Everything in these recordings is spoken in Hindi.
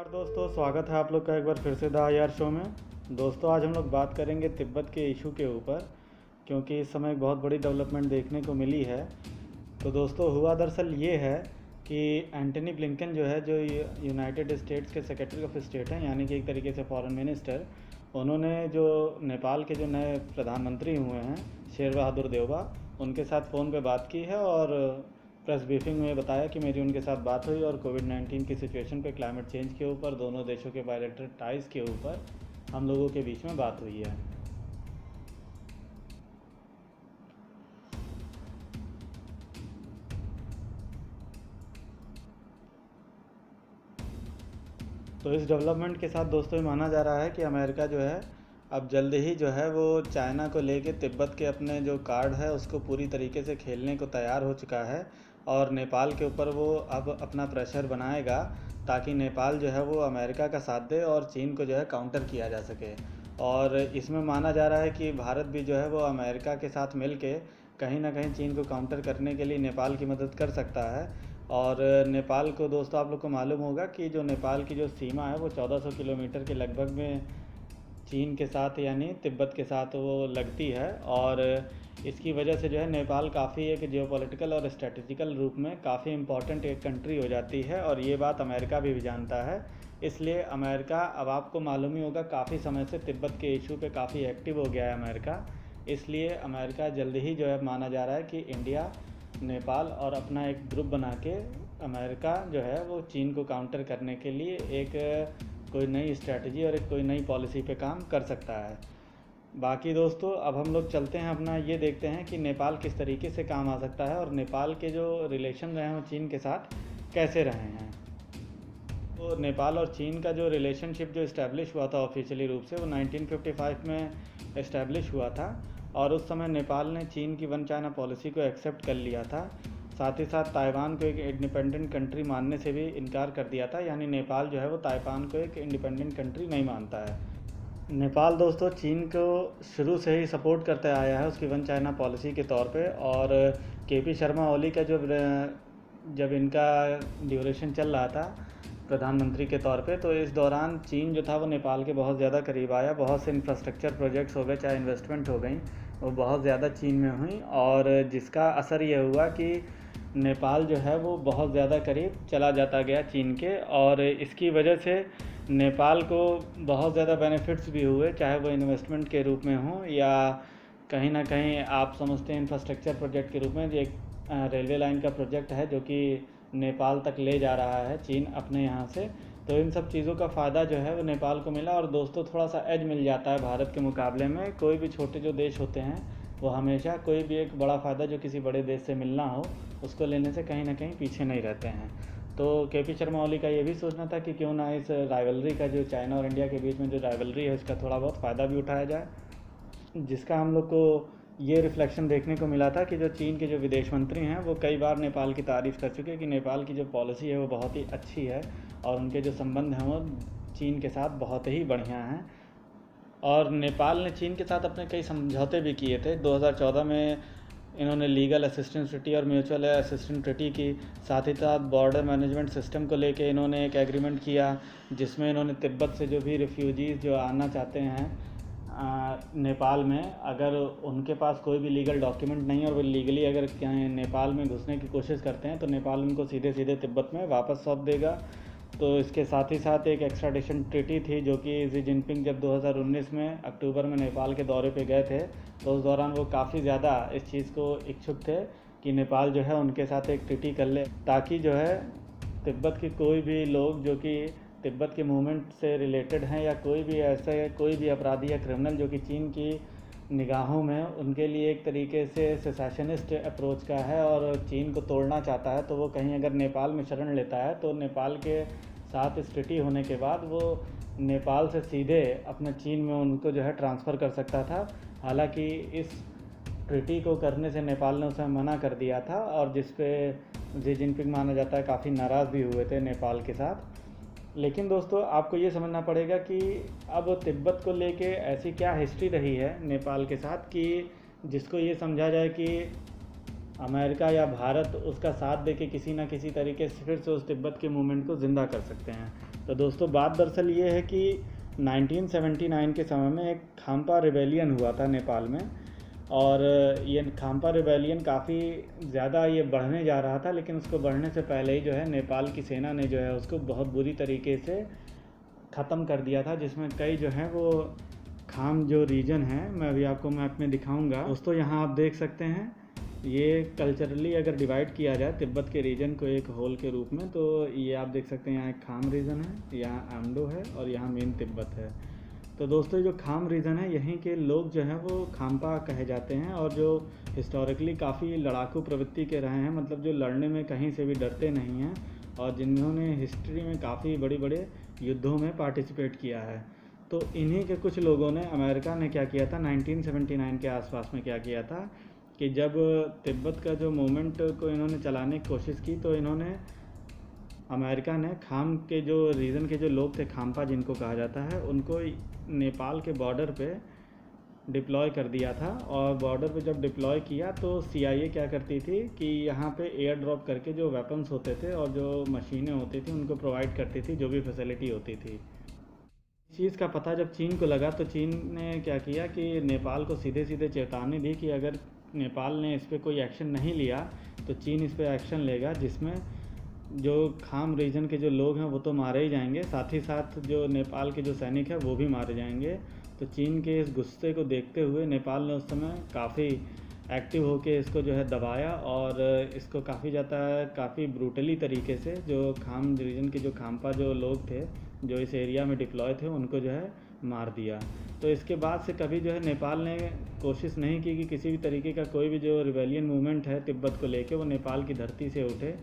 नमस्कार दोस्तों, स्वागत है आप लोग का एक बार फिर से द आई आर शो में। दोस्तों, आज हम लोग बात करेंगे तिब्बत के इशू के ऊपर, क्योंकि इस समय एक बहुत बड़ी डेवलपमेंट देखने को मिली है। तो दोस्तों, हुआ दरअसल ये है कि एंटनी ब्लिंकन जो है, जो यूनाइटेड स्टेट्स के सेक्रेटरी ऑफ स्टेट हैं, यानी कि एक तरीके से फॉरेन मिनिस्टर, उन्होंने जो नेपाल के जो नए प्रधानमंत्री हुए हैं शेर बहादुर देउबा, उनके साथ फ़ोन पे बात की है और प्रेस ब्रीफिंग में बताया कि मेरी उनके साथ बात हुई और कोविड-19 की सिचुएशन पे, क्लाइमेट चेंज के ऊपर, दोनों देशों के बायलैटरल टाइज़ के ऊपर हम लोगों के बीच में बात हुई है। तो इस डेवलपमेंट के साथ दोस्तों ये माना जा रहा है कि अमेरिका जो है अब जल्द ही जो है वो चाइना को लेके तिब्बत के अपने जो कार्ड है उसको पूरी तरीके से खेलने को तैयार हो चुका है और नेपाल के ऊपर वो अब अपना प्रेशर बनाएगा ताकि नेपाल जो है वो अमेरिका का साथ दे और चीन को जो है काउंटर किया जा सके। और इसमें माना जा रहा है कि भारत भी जो है वो अमेरिका के साथ मिल के कहीं ना कहीं चीन को काउंटर करने के लिए नेपाल की मदद कर सकता है। और नेपाल को दोस्तों आप लोग को मालूम होगा कि जो नेपाल की जो सीमा है वो 1400 किलोमीटर के लगभग में चीन के साथ यानी तिब्बत के साथ वो लगती है। और इसकी वजह से जो है नेपाल काफ़ी एक जियोपॉलिटिकल और स्ट्रेटेजिकल रूप में काफ़ी इम्पॉर्टेंट एक कंट्री हो जाती है और ये बात अमेरिका भी जानता है। इसलिए अमेरिका, अब आपको मालूम ही होगा, काफ़ी समय से तिब्बत के इशू पे काफ़ी एक्टिव हो गया है अमेरिका। इसलिए अमेरिका जल्द ही जो है माना जा रहा है कि इंडिया, नेपाल और अपना एक ग्रुप बना के अमेरिका जो है वो चीन को काउंटर करने के लिए एक कोई नई स्ट्रैटेजी और एक कोई नई पॉलिसी पे काम कर सकता है। बाकी दोस्तों, अब हम लोग चलते हैं अपना ये देखते हैं कि नेपाल किस तरीके से काम आ सकता है और नेपाल के जो रिलेशन रहे हैं चीन के साथ कैसे रहे हैं। तो नेपाल और चीन का जो रिलेशनशिप जो इस्टेब्लिश हुआ था ऑफिशियली रूप से, वो 1955 में इस्टेब्लिश हुआ था और उस समय नेपाल ने चीन की वन चाइना पॉलिसी को एक्सेप्ट कर लिया था। साथ ही साथ ताइवान को एक इंडिपेंडेंट कंट्री मानने से भी इनकार कर दिया था, यानी नेपाल जो है वो ताइवान को एक इंडिपेंडेंट कंट्री नहीं मानता है। नेपाल दोस्तों चीन को शुरू से ही सपोर्ट करते आया है उसकी वन चाइना पॉलिसी के तौर पे। और केपी शर्मा ओली का जब इनका ड्यूरेशन चल रहा था प्रधानमंत्री के तौर पे, तो इस दौरान चीन जो था वो नेपाल के बहुत ज़्यादा करीब आया। बहुत से इंफ्रास्ट्रक्चर प्रोजेक्ट्स हो गए, चाहे इन्वेस्टमेंट हो गई, वो बहुत ज़्यादा चीन में हुई और जिसका असर ये हुआ कि नेपाल जो है वो बहुत ज़्यादा करीब चला जाता गया चीन के। और इसकी वजह से नेपाल को बहुत ज़्यादा बेनिफिट्स भी हुए, चाहे वो इन्वेस्टमेंट के रूप में हो या कहीं ना कहीं आप समझते हैं इंफ्रास्ट्रक्चर प्रोजेक्ट के रूप में। एक रेलवे लाइन का प्रोजेक्ट है जो कि नेपाल तक ले जा रहा है चीन अपने यहाँ से। तो इन सब चीज़ों का फ़ायदा जो है वो नेपाल को मिला। और दोस्तों, थोड़ा सा एज मिल जाता है भारत के मुकाबले में। कोई भी छोटे जो देश होते हैं वो हमेशा कोई भी एक बड़ा फ़ायदा जो किसी बड़े देश से मिलना हो उसको लेने से कहीं ना कहीं पीछे नहीं रहते हैं। तो केपी शर्मा ओली का ये भी सोचना था कि क्यों ना इस राइवलरी का, जो चाइना और इंडिया के बीच में जो राइवलरी है, उसका थोड़ा बहुत फ़ायदा भी उठाया जाए। जिसका हम लोग को ये रिफ्लेक्शन देखने को मिला था कि जो चीन के जो विदेश मंत्री हैं वो कई बार नेपाल की तारीफ़ कर चुके हैं कि नेपाल की जो पॉलिसी है वो बहुत ही अच्छी है और उनके जो संबंध हैं वो चीन के साथ बहुत ही बढ़िया हैं। और नेपाल ने चीन के साथ अपने कई समझौते भी किए थे। 2014 में इन्होंने लीगल असिस्टेंस ट्रिटी और म्यूचुअल असिस्टेंस ट्रिटी की। साथ ही साथ बॉर्डर मैनेजमेंट सिस्टम को लेके इन्होंने एक एग्रीमेंट किया, जिसमें इन्होंने तिब्बत से जो भी रिफ्यूजीज़ जो आना चाहते हैं नेपाल में, अगर उनके पास कोई भी लीगल डॉक्यूमेंट नहीं है और वो लीगली अगर नेपाल में घुसने की कोशिश करते हैं तो नेपाल उनको सीधे सीधे तिब्बत में वापस सौंप देगा। तो इसके साथ ही साथ एक एक्स्ट्राडिशन ट्रीटी थी जो कि शी जिनपिंग जब 2019 में अक्टूबर में नेपाल के दौरे पे गए थे तो उस दौरान वो काफ़ी ज़्यादा इस चीज़ को इच्छुक थे कि नेपाल जो है उनके साथ एक ट्रीटी कर ले, ताकि जो है तिब्बत के कोई भी लोग जो कि तिब्बत के मूवमेंट से रिलेटेड हैं या कोई भी ऐसे कोई भी अपराधी या क्रिमिनल जो कि चीन की निगाहों में उनके लिए एक तरीके से सेसेशनिस्ट अप्रोच का है और चीन को तोड़ना चाहता है, तो वो कहीं अगर नेपाल में शरण लेता है तो नेपाल के साथ इस ट्रीटी होने के बाद वो नेपाल से सीधे अपने चीन में उनको जो है ट्रांसफ़र कर सकता था। हालांकि इस ट्रीटी को करने से नेपाल ने उसे मना कर दिया था और जिस पे शी जिनपिंग माना जाता है काफ़ी नाराज़ भी हुए थे नेपाल के साथ। लेकिन दोस्तों, आपको ये समझना पड़ेगा कि अब तिब्बत को लेके ऐसी क्या हिस्ट्री रही है नेपाल के साथ कि जिसको ये समझा जाए कि अमेरिका या भारत उसका साथ दे के किसी ना किसी तरीके से फिर से उस तिब्बत के मूवमेंट को ज़िंदा कर सकते हैं। तो दोस्तों बात दरअसल ये है कि 1979 के समय में एक खाम्पा रिबेलियन हुआ था नेपाल में, और ये खाम्पा रिबेलियन काफ़ी ज़्यादा ये बढ़ने जा रहा था, लेकिन उसको बढ़ने से पहले ही जो है नेपाल की सेना ने जो है उसको बहुत बुरी तरीके से ख़त्म कर दिया था, जिसमें कई जो है वो खाम जो रीजन है, मैं अभी आपको मैप में दिखाऊंगा दोस्तों। यहाँ आप देख सकते हैं, ये कल्चरली अगर डिवाइड किया जाए तिब्बत के रीजन को एक होल के रूप में, तो ये आप देख सकते हैं यहाँ एक खाम रीजन है, यहाँ आमडो है और यहाँ मेन तिब्बत है। तो दोस्तों जो खाम रीजन है, यहीं के लोग जो हैं वो खाम्पा कहे जाते हैं, और जो हिस्टोरिकली काफ़ी लड़ाकू प्रवृत्ति के रहे हैं, मतलब जो लड़ने में कहीं से भी डरते नहीं हैं, और जिन्होंने हिस्ट्री में काफ़ी बड़े बड़े युद्धों में पार्टिसिपेट किया है। तो इन्हीं के कुछ लोगों ने, अमेरिका ने क्या किया था 1979 के आसपास में क्या किया था कि जब तिब्बत का जो मूवमेंट को इन्होंने चलाने की कोशिश की, तो इन्होंने, अमेरिका ने खाम के जो रीजन के जो लोग थे, खाम्पा जिनको कहा जाता है, उनको नेपाल के बॉर्डर पे डिप्लॉय कर दिया था। और बॉर्डर पे जब डिप्लॉय किया तो CIA क्या करती थी कि यहाँ पे एयर ड्रॉप करके जो वेपन्स होते थे और जो मशीनें होती थी उनको प्रोवाइड करती थी, जो भी फैसिलिटी होती थी। इस चीज़ का पता जब चीन को लगा, तो चीन ने क्या किया कि नेपाल को सीधे सीधे चेतावनी दी कि अगर नेपाल ने इस पर कोई एक्शन नहीं लिया तो चीन इस पर एक्शन लेगा, जिसमें जो खाम रीजन के जो लोग हैं वो तो मारे ही जाएंगे, साथ ही साथ जो नेपाल के जो सैनिक हैं वो भी मारे जाएंगे। तो चीन के इस गुस्से को देखते हुए नेपाल ने उस समय काफ़ी एक्टिव होके इसको जो है दबाया, और इसको काफ़ी ब्रूटली तरीके से जो खाम रीजन के जो खाम्पा जो लोग थे जो इस एरिया में डिप्लॉय थे उनको जो है मार दिया। तो इसके बाद से कभी जो है नेपाल ने कोशिश नहीं की कि किसी भी तरीके का कोई भी जो रिबेलियन मूवमेंट है तिब्बत को लेके वो नेपाल की धरती से उठे,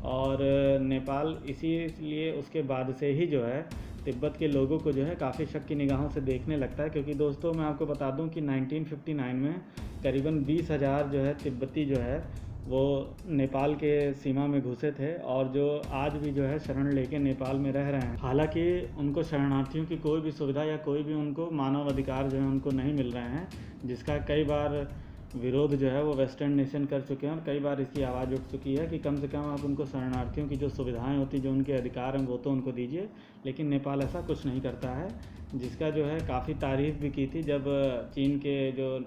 और नेपाल इसीलिए उसके बाद से ही जो है तिब्बत के लोगों को जो है काफ़ी शक की निगाहों से देखने लगता है। क्योंकि दोस्तों मैं आपको बता दूं कि 1959 में करीबन 20,000 जो है तिब्बती जो है वो नेपाल के सीमा में घुसे थे, और जो आज भी जो है शरण लेके नेपाल में रह रहे हैं। हालांकि उनको शरणार्थियों की कोई भी सुविधा या कोई भी उनको मानव अधिकार जो है उनको नहीं मिल रहे हैं, जिसका कई बार विरोध जो है वो वेस्टर्न नेशन कर चुके हैं, और कई बार इसकी आवाज़ उठ चुकी है कि कम से कम आप उनको शरणार्थियों की जो सुविधाएं होती, जो उनके अधिकार हैं वो तो उनको दीजिए। लेकिन नेपाल ऐसा कुछ नहीं करता है, जिसका जो है काफ़ी तारीफ़ भी की थी। जब चीन के जो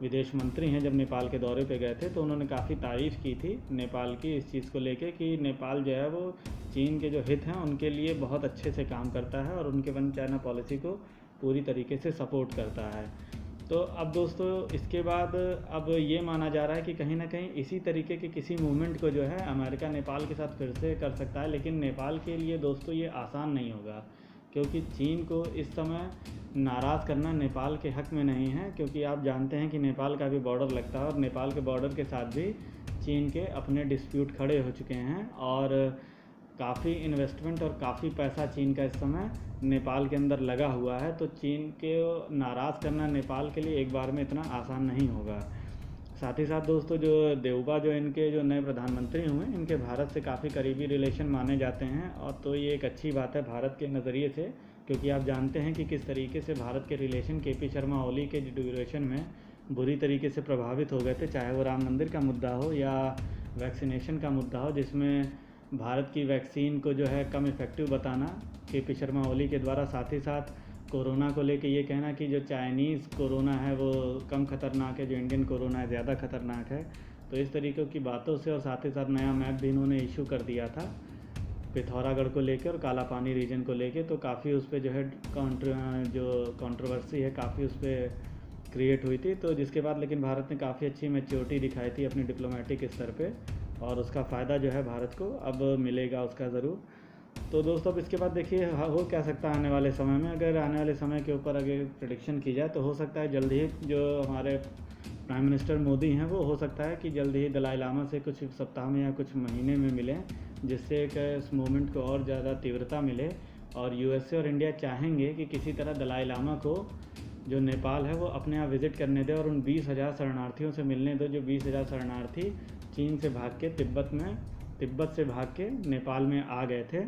विदेश मंत्री हैं जब नेपाल के दौरे पे गए थे, तो उन्होंने काफ़ी तारीफ़ की थी नेपाल की इस चीज़ को लेके कि नेपाल जो है वो चीन के जो हित हैं उनके लिए बहुत अच्छे से काम करता है, और उनके वन चाइना पॉलिसी को पूरी तरीके से सपोर्ट करता है। तो अब दोस्तों इसके बाद अब ये माना जा रहा है कि कहीं ना कहीं इसी तरीके के किसी मूवमेंट को जो है अमेरिका नेपाल के साथ फिर से कर सकता है। लेकिन नेपाल के लिए दोस्तों ये आसान नहीं होगा, क्योंकि चीन को इस समय नाराज़ करना नेपाल के हक़ में नहीं है, क्योंकि आप जानते हैं कि नेपाल का भी बॉर्डर लगता है, और नेपाल के बॉर्डर के साथ भी चीन के अपने डिस्प्यूट खड़े हो चुके हैं, और काफ़ी इन्वेस्टमेंट और काफ़ी पैसा चीन का इस समय नेपाल के अंदर लगा हुआ है। तो चीन के नाराज़ करना नेपाल के लिए एक बार में इतना आसान नहीं होगा। साथ ही साथ दोस्तों जो देउबा जो इनके जो नए प्रधानमंत्री हुए, इनके भारत से काफ़ी करीबी रिलेशन माने जाते हैं, और तो ये एक अच्छी बात है भारत के नज़रिए से, क्योंकि आप जानते हैं कि किस तरीके से भारत के रिलेशन KP शर्मा ओली के ड्यूरेशन में बुरी तरीके से प्रभावित हो गए थे, चाहे वो राम मंदिर का मुद्दा हो या वैक्सीनेशन का मुद्दा हो, जिसमें भारत की वैक्सीन को जो है कम इफ़ेक्टिव बताना KP शर्मा ओली के द्वारा, साथ ही साथ कोरोना को लेके ये कहना कि जो चाइनीज़ कोरोना है वो कम ख़तरनाक है, जो इंडियन कोरोना है ज़्यादा ख़तरनाक है। तो इस तरीके की बातों से, और साथ ही साथ नया मैप भी इन्होंने इशू कर दिया था पिथौरागढ़ को लेकर और काला पानी रीजन को लेके, तो काफ़ी उस पर जो है कंट्रोवर्सी है काफ़ी उस पर क्रिएट हुई थी। तो जिसके बाद लेकिन भारत ने काफ़ी अच्छी मैच्योरिटी दिखाई थी अपनी डिप्लोमेटिक स्तर पे, और उसका फ़ायदा जो है भारत को अब मिलेगा उसका ज़रूर। तो दोस्तों अब इसके बाद देखिए हो क्या सकता है आने वाले समय में। अगर आने वाले समय के ऊपर अगर प्रेडिक्शन की जाए तो हो सकता है जल्द ही जो हमारे प्राइम मिनिस्टर मोदी हैं वो हो सकता है कि जल्द ही दलाई लामा से कुछ सप्ताह में या कुछ महीने में मिलें, जिससे एक इस मूवमेंट को और ज़्यादा तीव्रता मिले। और USA और इंडिया चाहेंगे कि किसी तरह दलाई लामा को जो नेपाल है वो अपने यहाँ विज़िट करने दे, और उन 20,000 शरणार्थियों से मिलने दो, जो 20,000 शरणार्थी चीन से भाग के तिब्बत से भाग के नेपाल में आ गए थे।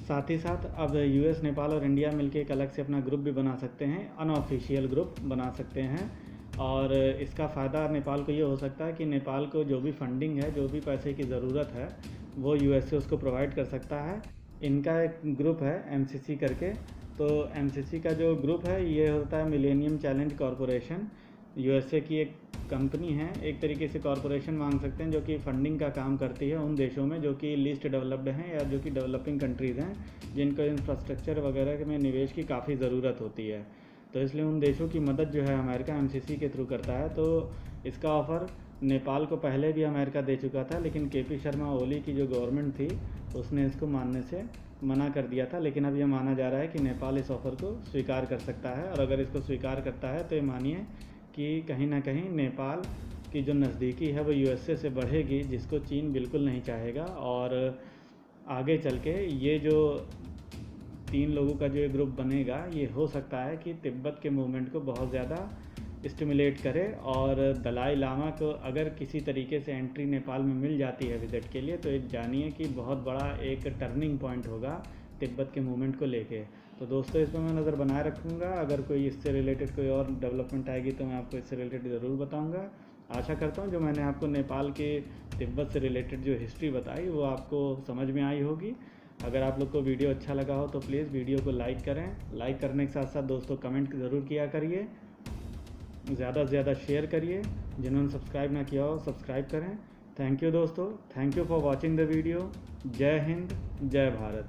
साथ ही साथ अब US, नेपाल और इंडिया मिलके एक अलग से अपना ग्रुप भी बना सकते हैं, अनऑफिशियल ग्रुप बना सकते हैं, और इसका फ़ायदा नेपाल को ये हो सकता है कि नेपाल को जो भी फंडिंग है, जो भी पैसे की ज़रूरत है, वो यूएसए उसको प्रोवाइड कर सकता है। इनका एक ग्रुप है एमसीसी करके, तो एमसीसी का जो ग्रुप है ये होता है मिलेनियम चैलेंज कॉरपोरेशन। यूएसए की एक कंपनी है, एक तरीके से कॉरपोरेशन मांग सकते हैं, जो कि फंडिंग का काम करती है उन देशों में जो कि लीस्ट डेवलप्ड हैं या जो कि डेवलपिंग कंट्रीज़ हैं, जिनको इंफ्रास्ट्रक्चर वगैरह में निवेश की काफ़ी ज़रूरत होती है। तो इसलिए उन देशों की मदद जो है अमेरिका एमसीसी के थ्रू करता है। तो इसका ऑफ़र नेपाल को पहले भी अमेरिका दे चुका था, लेकिन केपी शर्मा ओली की जो गवर्नमेंट थी उसने इसको मानने से मना कर दिया था। लेकिन अब यह माना जा रहा है कि नेपाल इस ऑफ़र को स्वीकार कर सकता है, और अगर इसको स्वीकार करता है तो ये मानिए कि कहीं ना कहीं नेपाल की जो नज़दीकी है वो यूएसए से बढ़ेगी, जिसको चीन बिल्कुल नहीं चाहेगा। और आगे चल के ये जो 3 लोगों का जो ये ग्रुप बनेगा, ये हो सकता है कि तिब्बत के मूवमेंट को बहुत ज़्यादा स्टिमुलेट करे। और दलाई लामा को अगर किसी तरीके से एंट्री नेपाल में मिल जाती है विज़िट के लिए, तो ये जानिए कि बहुत बड़ा एक टर्निंग पॉइंट होगा तिब्बत के मूवमेंट को लेके। तो दोस्तों, इस पर मैं नज़र बनाए रखूँगा। अगर कोई इससे रिलेटेड कोई और डेवलपमेंट आएगी तो मैं आपको इससे रिलेटेड ज़रूर बताऊँगा। आशा करता हूँ जो मैंने आपको नेपाल के तिब्बत से रिलेटेड जो हिस्ट्री बताई वो आपको समझ में आई होगी। अगर आप लोग को वीडियो अच्छा लगा हो तो प्लीज़ वीडियो को लाइक करें। लाइक करने के साथ साथ दोस्तों कमेंट ज़रूर किया करिए, ज़्यादा से ज़्यादा शेयर करिए। जिन्होंने सब्सक्राइब ना किया हो सब्सक्राइब करें। थैंक यू दोस्तों, thank you for watching the video. जय हिंद, जय भारत।